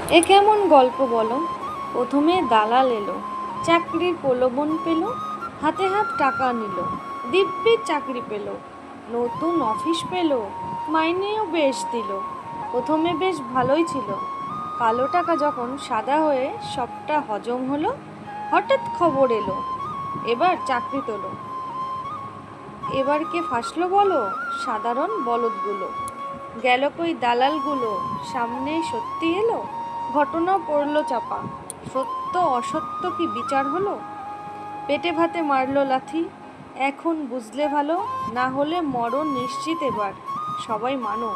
এ কেমন গল্প বলো। প্রথমে দালাল এলো, চাকরির প্রলোভন পেল, হাতে হাত টাকা নিল, দিব্যি চাকরি পেল, নতুন অফিস পেল, মাইনেও বেশ দিল। প্রথমে বেশ ভালোই ছিল, কালো টাকা যখন সাদা হয়ে সবটা হজম হলো, হঠাৎ খবর এলো এবার চাকরি তোলো। এবার কে ফাঁসলো বলো? সাধারণ বলদগুলো। গেল কই দালালগুলো? সামনে সত্যি এলো, ঘটনা পড়লো চাপা। সত্য অসত্য কি বিচার হলো? পেটে ভাতে মারলো লাথি। এখন বুঝলে ভালো, না হলে মরণ নিশ্চিত এবার। সবাই মানো।